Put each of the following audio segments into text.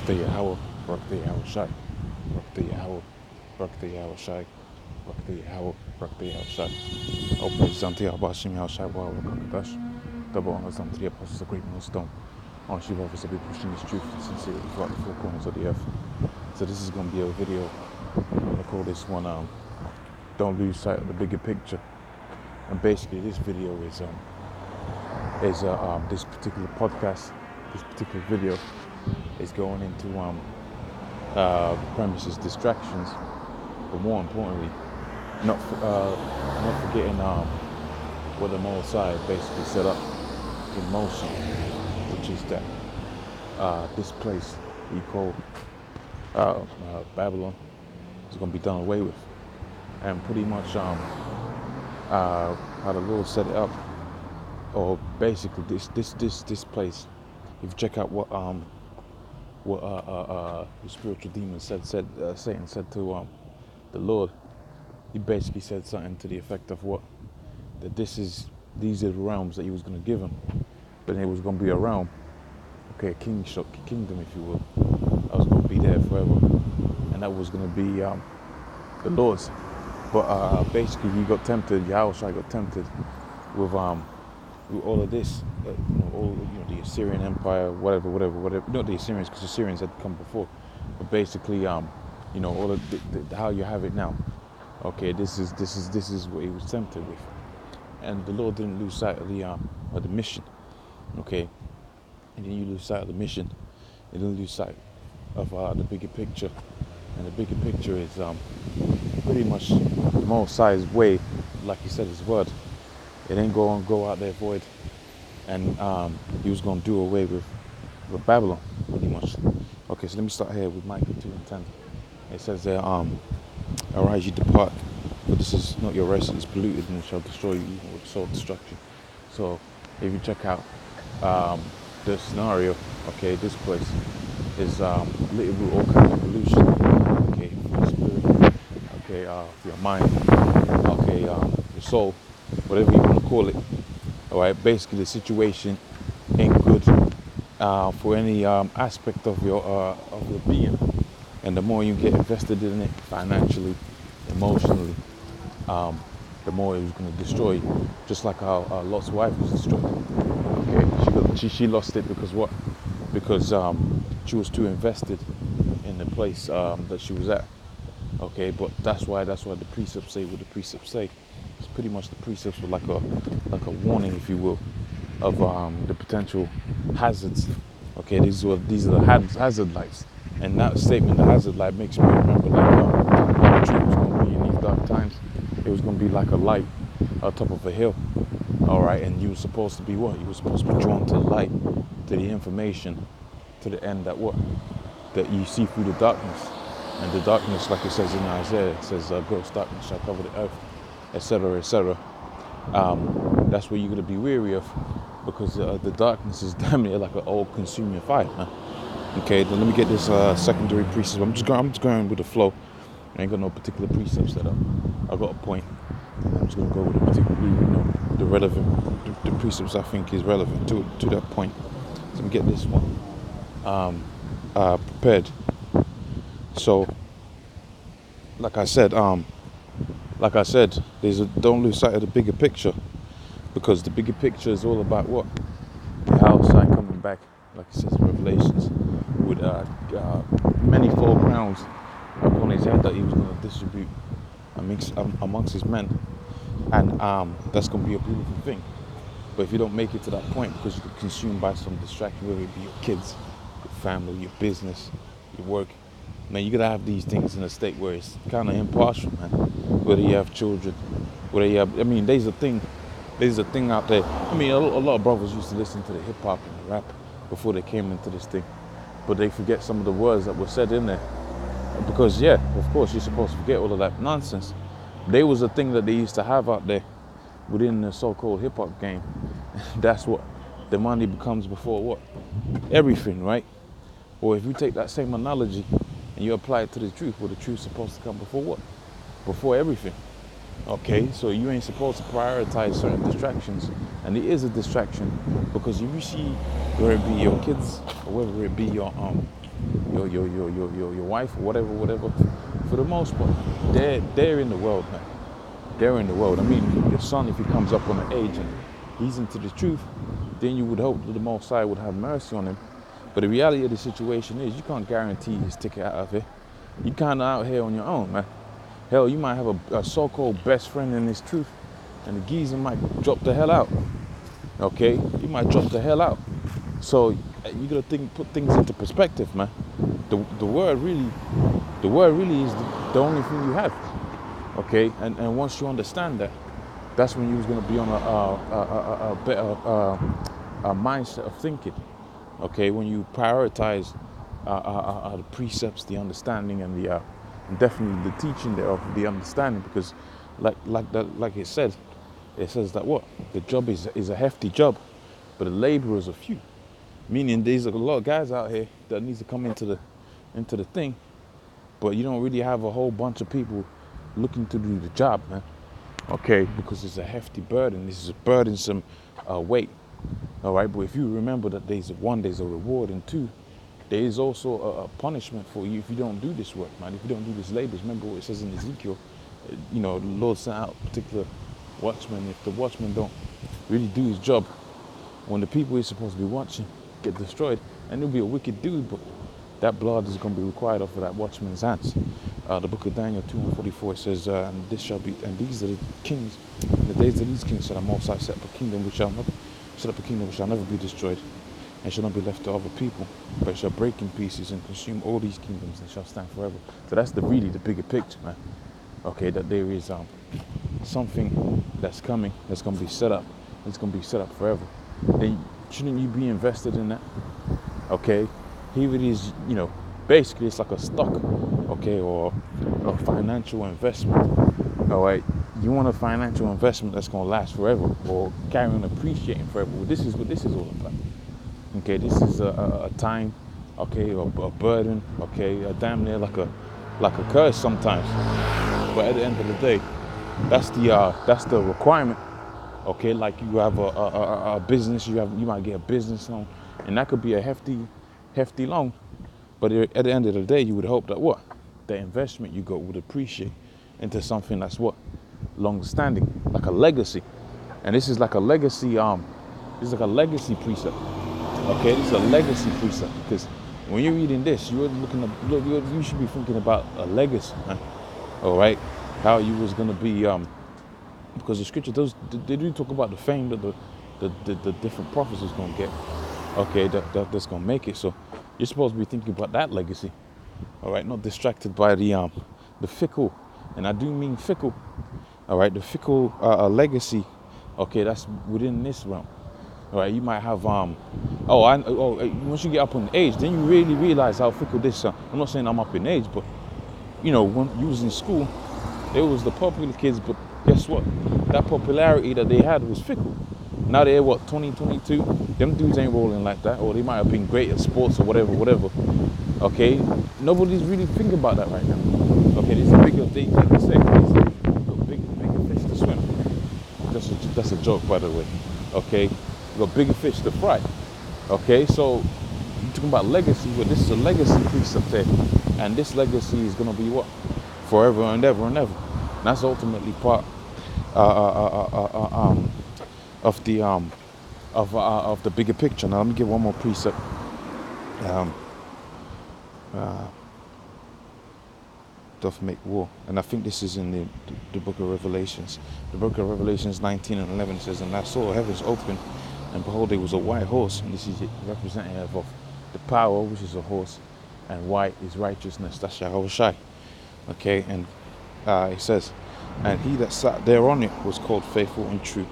Barakta Yahweh, Barakta Yahweh Shai, Barakta Yahweh, Barakta Yahweh Shai, Barakta Yahweh, Barakta Yahweh Shai. All praises unto Yahweh Shem Yahweh Shai, Wahweh Kakadash. Double honors unto the apostles of great millstone. On you offers to be pushing this truth sincerely throughout the four corners of the earth. So this is going to be a video. I'm going to call this one Don't Lose Sight of the Bigger Picture. And basically this video is this particular podcast, this particular video is going into premises, distractions, but more importantly, not forgetting what the Most High basically set up in motion, which is that this place we call Babylon is going to be done away with, and pretty much how the Lord set it up, or basically this place. If you check out what the spiritual demon said, Satan said to the Lord, he basically said something to the effect of that these are the realms that he was going to give him, but it was going to be a realm, okay, a kingdom, if you will, that was going to be there forever, and that was going to be the Lord's. But basically, he got tempted. Yahushua got tempted with all of this, the Assyrian Empire, whatever. Not the Assyrians, because the Assyrians had come before, but basically, all of how you have it now. Okay, this is what he was tempted with, and the Lord didn't lose sight of the mission. Okay, and then you lose sight of the mission, you didn't lose sight of the bigger picture, and the bigger picture is pretty much the Most High's way, like he said his word. It ain't going to go out there void, and he was going to do away with Babylon, pretty much. Okay, so let me start here with Micah 2:10. It says there, arise ye depart, for this is not your rest, it is polluted, and it shall destroy you even with soul destruction. So if you check out the scenario, okay, this place is littered with all kinds of pollution, okay, for your spirit, okay, for your mind, okay, your soul, whatever you want to call it. All right, basically the situation ain't good for any aspect of your being, and the more you get invested in it financially, emotionally, the more it was going to destroy you. Just like how Lot's wife was destroyed. Okay, she lost it because what? Because she was too invested in the place that she was at. Okay, but that's why the precepts say what the precepts say. It's pretty much the precepts were like a warning, if you will, of the potential hazards. Okay, these are the hazard lights, and that statement, the hazard light, makes me remember like the truth was going to be in these dark times. It was going to be like a light on top of a hill. All right, and you were supposed to be what? You were supposed to be drawn to the light, to the information, to the end that you see through the darkness. And the darkness, like it says in Isaiah, it says gross darkness shall cover the earth, etc., etc. That's what you're going to be weary of, because the darkness is damn near like an all-consuming fire, man. Okay, then let me get this secondary precept. I'm just going with the flow. I ain't got no particular precept set up. I got a point. I'm just going to go with the relevant, the precepts I think is relevant to that point. So let me get this one prepared. So, like I said, don't lose sight of the bigger picture, because the bigger picture is all about what? The outside coming back, like it says in Revelations, with many fold crowns upon his head that he was going to distribute amongst his men, and that's going to be a beautiful thing. But if you don't make it to that point because you get consumed by some distraction, whether it be your kids, your family, your business, your work, man, you gotta have these things in a state where it's kind of impartial, man. Whether you have children, there's a thing out there. I mean, a lot of brothers used to listen to the hip hop and the rap before they came into this thing, but they forget some of the words that were said in there. Because yeah, of course, you're supposed to forget all of that nonsense. There was a thing that they used to have out there within the so-called hip hop game. That's what the money becomes before what? Everything, right? Or if you take that same analogy and you apply it to the truth, well, the truth's supposed to come before what? Before everything. Okay, so you ain't supposed to prioritize certain distractions, and it is a distraction, because if you see, whether it be your kids or whether it be your your wife or whatever. For the most part, they're in the world, man. They're in the world. I mean, your son, if he comes up on an age and he's into the truth, then you would hope that the Most High would have mercy on him. But the reality of the situation is, you can't guarantee his ticket out of here. You kind of out here on your own, man. Hell, you might have a so-called best friend in this truth, and the geezer might drop the hell out. Okay, you might drop the hell out. So you gotta put things into perspective, man. The word really is the only thing you have. Okay, and once you understand that, that's when you're gonna be on a better mindset of thinking. Okay, when you prioritize the precepts, the understanding, and the and definitely the teaching thereof, the understanding, because like it says that what the job is a hefty job, but the laborers are few. Meaning there's a lot of guys out here that needs to come into the thing, but you don't really have a whole bunch of people looking to do the job, man. Okay, because it's a hefty burden. This is a burdensome weight. All right, but if you remember that there's a reward, and two, there is also a punishment for you if you don't do this work, man. If you don't do this labor, remember what it says in Ezekiel. The Lord sent out particular watchmen. If the watchman don't really do his job, when the people he's supposed to be watching get destroyed, and he'll be a wicked dude, but that blood is going to be required off of that watchman's hands. The book of Daniel 2:44 says, and these are the kings, in the days of these kings shall the Most High set up a kingdom which shall never be destroyed, and shall not be left to other people, but shall break in pieces and consume all these kingdoms, and shall stand forever. So that's really the bigger picture, man. Okay, that there is something that's coming, that's going to be set up, it's going to be set up forever. Then shouldn't you be invested in that? Okay, here it is, basically it's like a stock, okay, or a financial investment. All right, you want a financial investment that's going to last forever or carry on appreciating forever. Well, this is what this is all about. Okay, this is a time, okay, or a burden, okay, a damn near like a curse sometimes. But at the end of the day, that's the requirement. Okay, like you have a business, you might get a business loan, and that could be a hefty loan. But at the end of the day, you would hope that what the investment you got would appreciate into something that's what long-standing, like a legacy. And this is like a legacy. This is like a legacy precept. Okay, this is a legacy precept, because when you're reading this, you should be thinking about a legacy, man. All right, how you was gonna be, because the scripture they do talk about the fame that the different prophets is gonna get. Okay, that's gonna make it. So you're supposed to be thinking about that legacy. All right, not distracted by the fickle, and I do mean fickle. All right, the fickle legacy. Okay, that's within this realm. All right, you might have once you get up in age, then you really realize how fickle this. I'm not saying I'm up in age, but when you was in school, there was the popular kids, but guess what? That popularity that they had was fickle. Now they're 20, 22. Them dudes ain't rolling like that, or they might have been great at sports or whatever. Okay, nobody's really thinking about that right now. Okay, there's a bigger thing, like I said, bigger fish to swim. That's a joke, by the way. Okay, you got bigger fish to fry. Okay, so you're talking about legacy, but this is a legacy precept there, and this legacy is gonna be what? Forever and ever and ever. And that's ultimately part of the bigger picture. Now let me give one more precept. Doth make war, and I think this is in the book of Revelations. The book of Revelations 19 and 11 says, and I saw heavens open, and behold, there was a white horse, and this is representative of the power, which is a horse, and white is righteousness, that's Yahushai. Okay, and it says, and he that sat there on it was called faithful and true,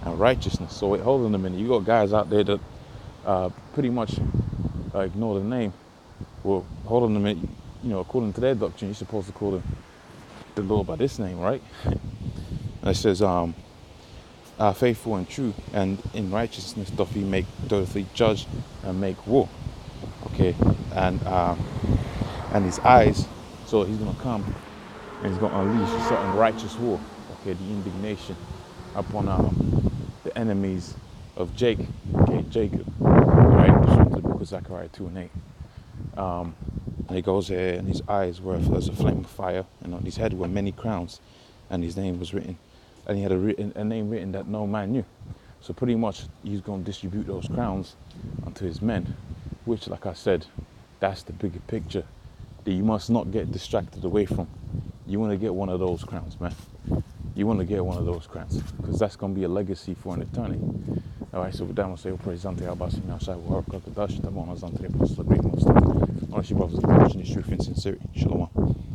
and righteousness. So wait, hold on a minute. You got guys out there that pretty much ignore the name. Well, hold on a minute. According to their doctrine, you're supposed to call the Lord by this name, right? And it says, faithful and true, and in righteousness doth he judge and make war. Okay, and his eyes. So he's gonna come and he's gonna unleash a certain righteous war. Okay, the indignation upon the enemies of Jacob. Okay, Jacob. Right, pursuant to the book of Zechariah 2 and 8. And he goes there, and his eyes were as a flame of fire, and on his head were many crowns, and his name was written, and he had a name written that no man knew. So pretty much, he's going to distribute those crowns unto his men, which, like I said, that's the bigger picture that you must not get distracted away from. You want to get one of those crowns, man. You want to get one of those crowns, because that's going to be a legacy for an eternity. All right, so with that, I'm going to say, presente abasi na shai wa harka kadash tamon azante apostles agreement. Honestly, brothers and brothers, in truth and sincerity. Shalom.